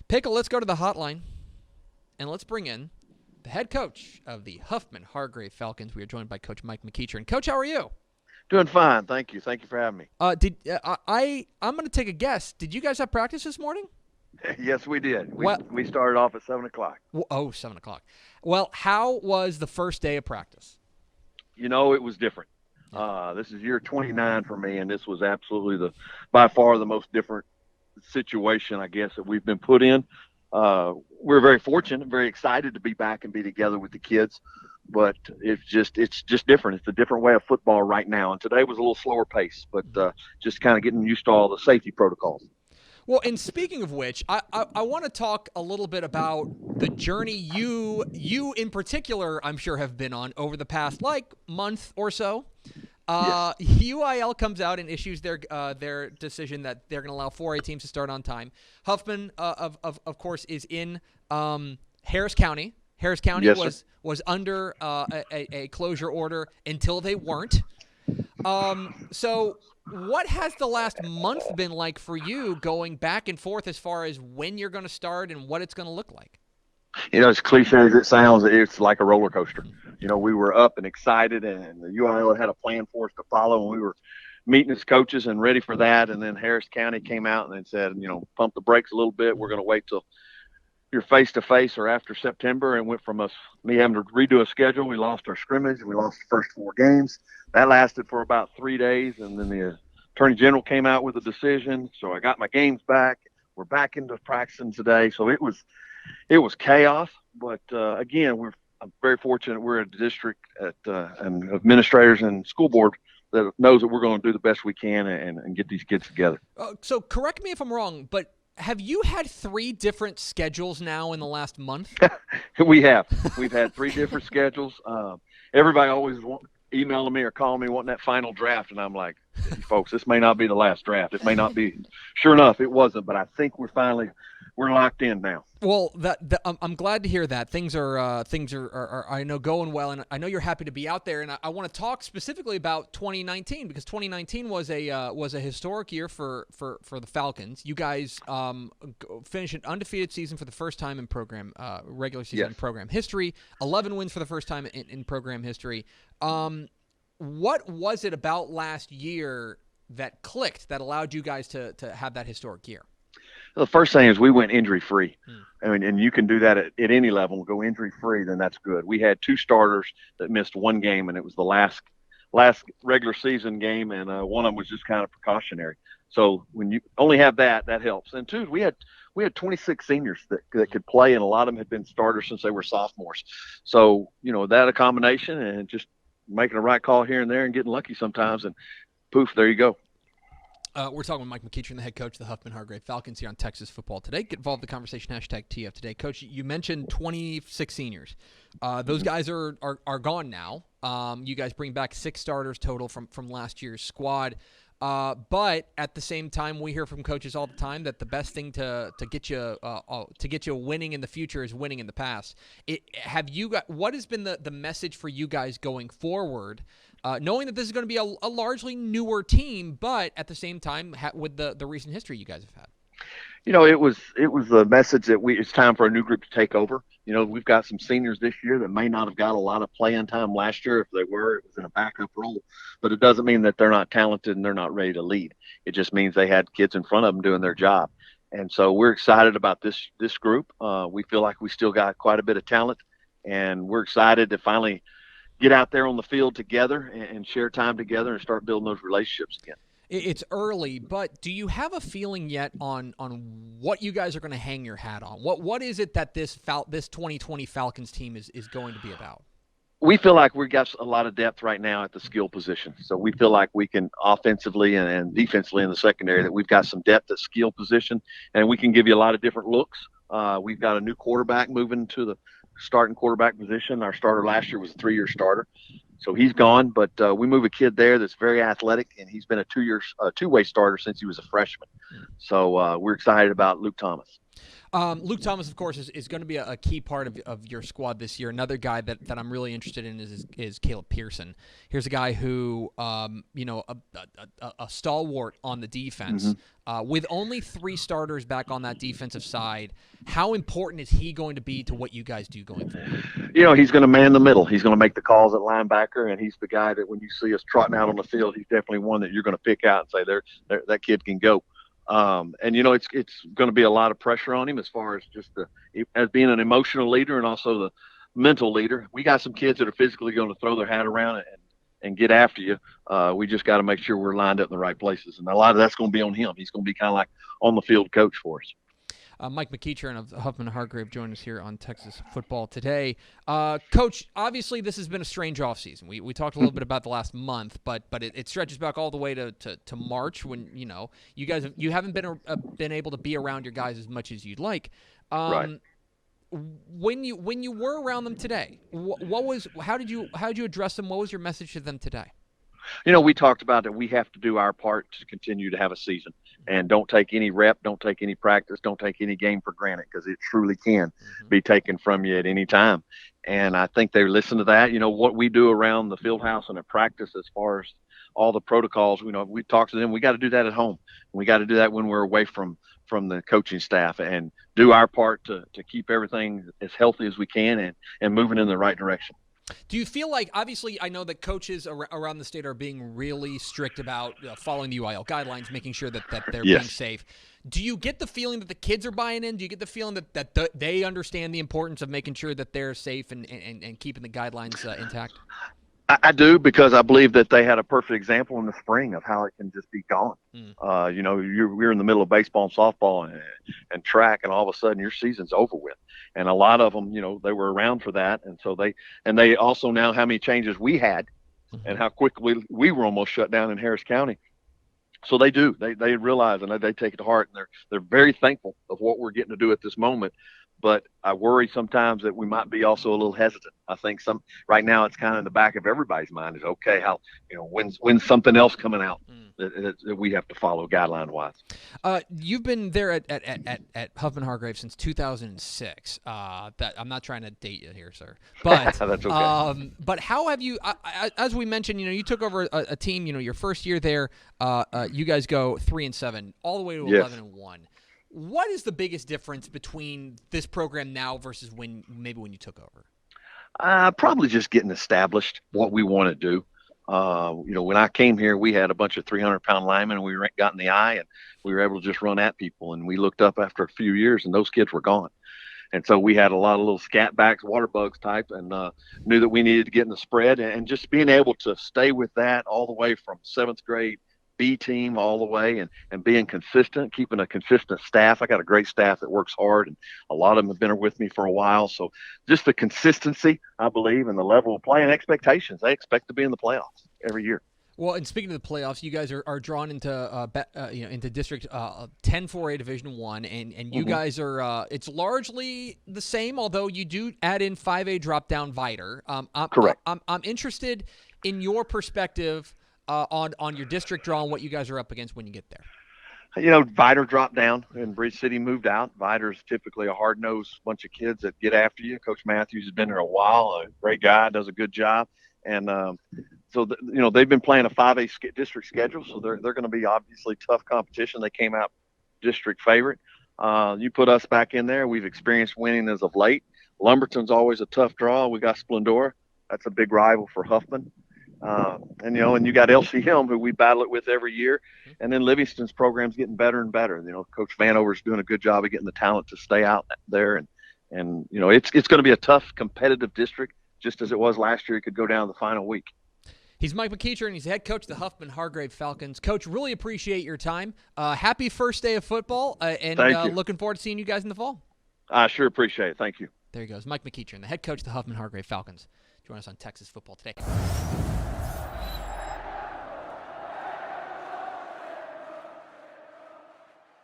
Pickle, let's go to the hotline, and let's bring in the head coach of the Huffman Hargrave Falcons. We are joined by Coach Mike McEachern. Coach, how are you? Doing fine, thank you. Thank you for having me. I'm going to take a guess. Did you guys have practice this morning? Yes, we did. We What? we started off at 7 o'clock. Oh, 7 o'clock. Well, how was the first day of practice? It was different. This is year 29 for me, and this was absolutely by far the most different situation, I guess, that we've been put in. We're very fortunate, very excited to be back and be together with the kids, but it's just different. It's a different way of football right now, and today was a little slower pace, but just kind of getting used to all the safety protocols. Well, and speaking of which, I want to talk a little bit about the journey you in particular, I'm sure, have been on over the past month or so. Yes. UIL comes out and issues their decision that they're going to allow 4A teams to start on time. Huffman, of course, is in Harris County. Harris County Yes, was under a closure order until they weren't. So what has the last month been like for you, going back and forth as far as when you're going to start and what it's going to look like? As cliche as it sounds, it's like a roller coaster. We were up and excited, and the UIL had a plan for us to follow, and we were meeting as coaches and ready for that. And then Harris County came out and then said, pump the brakes a little bit. We're going to wait till you're face-to-face or after September, and went from me having to redo a schedule. We lost our scrimmage, and we lost the first 4 games. That lasted for about 3 days, and then the Attorney General came out with a decision. So I got my games back. We're back into practicing today. So it was chaos, but again, I'm very fortunate. We're a district and administrators and school board that knows that we're going to do the best we can and get these kids together. So correct me if I'm wrong, but have you had 3 different schedules now in the last month? We've had 3 different schedules. Everybody always emailing me or calling me wanting that final draft, and I'm like, hey, folks, this may not be the last draft. It may not be. Sure enough, it wasn't, but I think we're locked in now. Well, I'm glad to hear that things are I know going well, and I know you're happy to be out there. And I want to talk specifically about 2019, because 2019 was a historic year for the Falcons. You guys finished an undefeated season for the first time in program regular season Yes. program history. 11 wins for the first time in program history. What was it about last year that clicked that allowed you guys to have that historic year? The first thing is we went injury-free. And you can do that at any level. Go injury-free, then that's good. We had 2 starters that missed 1 game, and it was the last regular season game, and one of them was just kind of precautionary. So when you only have that helps. And 2, we had 26 seniors that could play, and a lot of them had been starters since they were sophomores. So, that a combination and just making a right call here and there and getting lucky sometimes, and poof, there you go. We're talking with Mike McEachern, the head coach of the Huffman Hargrave Falcons here on Texas Football Today. Get involved in the conversation, #TF Today. Coach, you mentioned 26 seniors. Those guys are gone now. You guys bring back 6 starters total from last year's squad. But at the same time, we hear from coaches all the time that the best thing to get you winning in the future is winning in the past. What has been the message for you guys going forward, knowing that this is going to be a largely newer team, but at the same time with the recent history you guys have had? It was the message that it's time for a new group to take over. We've got some seniors this year that may not have got a lot of playing time last year. If they were, it was in a backup role. But it doesn't mean that they're not talented and they're not ready to lead. It just means they had kids in front of them doing their job. And so we're excited about this group. We feel like we still got quite a bit of talent, and we're excited to finally get out there on the field together and share time together and start building those relationships again. It's early, but do you have a feeling yet on what you guys are going to hang your hat on? What is it that this 2020 Falcons team is going to be about? We feel like we've got a lot of depth right now at the skill position. So we feel like we can offensively and defensively in the secondary, that we've got some depth at skill position, and we can give you a lot of different looks. We've got a new quarterback moving to the starting quarterback position. Our starter last year was a 3-year starter. So he's gone, but we move a kid there that's very athletic, and he's been a two-way starter since he was a freshman. So we're excited about Luke Thomas. Luke Thomas, of course, is going to be a key part of your squad this year. Another guy that I'm really interested in is Caleb Pearson. Here's a guy who, a stalwart on the defense. With only 3 starters back on that defensive side, how important is he going to be to what you guys do going forward? He's going to man the middle. He's going to make the calls at linebacker, and he's the guy that when you see us trotting out on the field, he's definitely one that you're going to pick out and say, there, that kid can go. It's going to be a lot of pressure on him as far as just as being an emotional leader and also the mental leader. We got some kids that are physically going to throw their hat around and get after you. We just got to make sure we're lined up in the right places. And a lot of that's going to be on him. He's going to be kind of like on the field coach for us. Mike McEachern of Huffman Hargrave joined us here on Texas Football Today. Coach, obviously this has been a strange offseason. We talked a little bit about the last month, but it stretches back all the way to March when you haven't been able to be around your guys as much as you'd like. Right. When you were around them today, how did you address them? What was your message to them today? We talked about that we have to do our part to continue to have a season, and don't take any rep, don't take any practice, don't take any game for granted, because it truly can be taken from you at any time. And I think they listen to that. What we do around the field house and at practice as far as all the protocols, we talk to them. We got to do that at home. We got to do that when we're away from the coaching staff, and do our part to keep everything as healthy as we can and moving in the right direction. Do you feel like, obviously, I know that coaches around the state are being really strict about following the UIL guidelines, making sure that they're being safe. Do you get the feeling that the kids are buying in? Do you get the feeling that they understand the importance of making sure that they're safe and keeping the guidelines intact? I do, because I believe that they had a perfect example in the spring of how it can just be gone. We're in the middle of baseball and softball and track, and all of a sudden your season's over with. And a lot of them, they were around for that. And so they also now how many changes we had and how quickly we were almost shut down in Harris County. So they do. They realize and they take it to heart, and they're very thankful of what we're getting to do at this moment. But I worry sometimes that we might be also a little hesitant. I think right now it's kind of in the back of everybody's mind is, okay, how when's something else coming out that we have to follow guideline wise. You've been there at Huffman Hargrave since 2006. That I'm not trying to date you here, sir, but that's okay. But how have you? As we mentioned, you took over a team. Your first year there, you guys go 3-7 all the way to 11-1. What is the biggest difference between this program now versus when you took over? Probably just getting established what we want to do. When I came here, we had a bunch of 300-pound linemen, and we got in the eye, and we were able to just run at people. And we looked up after a few years, and those kids were gone. And so we had a lot of little scat backs, water bugs type, and knew that we needed to get in the spread. And just being able to stay with that all the way from 7th grade B team all the way and being consistent, keeping a consistent staff. I got a great staff that works hard, and a lot of them have been with me for a while. So just the consistency, I believe, and the level of play and expectations. They expect to be in the playoffs every year. Well, and speaking of the playoffs, you guys are drawn into District 10 4A Division 1, and you guys are it's largely the same, although you do add in 5A drop down Vider. Correct. I'm interested in your perspective on your district draw and what you guys are up against when you get there. Vider dropped down and Bridge City moved out. Vider's typically a hard-nosed bunch of kids that get after you. Coach Matthews has been there a while, a great guy, does a good job. And so they've been playing a 5A district schedule, so they're going to be obviously tough competition. They came out district favorite. You put us back in there. We've experienced winning as of late. Lumberton's always a tough draw. We got Splendora. That's a big rival for Huffman. And you got LCM, who we battle it with every year. And then Livingston's program's getting better and better. Coach Vanover's doing a good job of getting the talent to stay out there. And it's going to be a tough competitive district, just as it was last year. It could go down to the final week. He's Mike McEachern. He's the head coach of the Huffman Hargrave Falcons. Coach, really appreciate your time. Happy first day of football, and looking forward to seeing you guys in the fall. I sure appreciate it. Thank you. There he goes, Mike McEachern, the head coach of the Huffman Hargrave Falcons. Join us on Texas Football Today.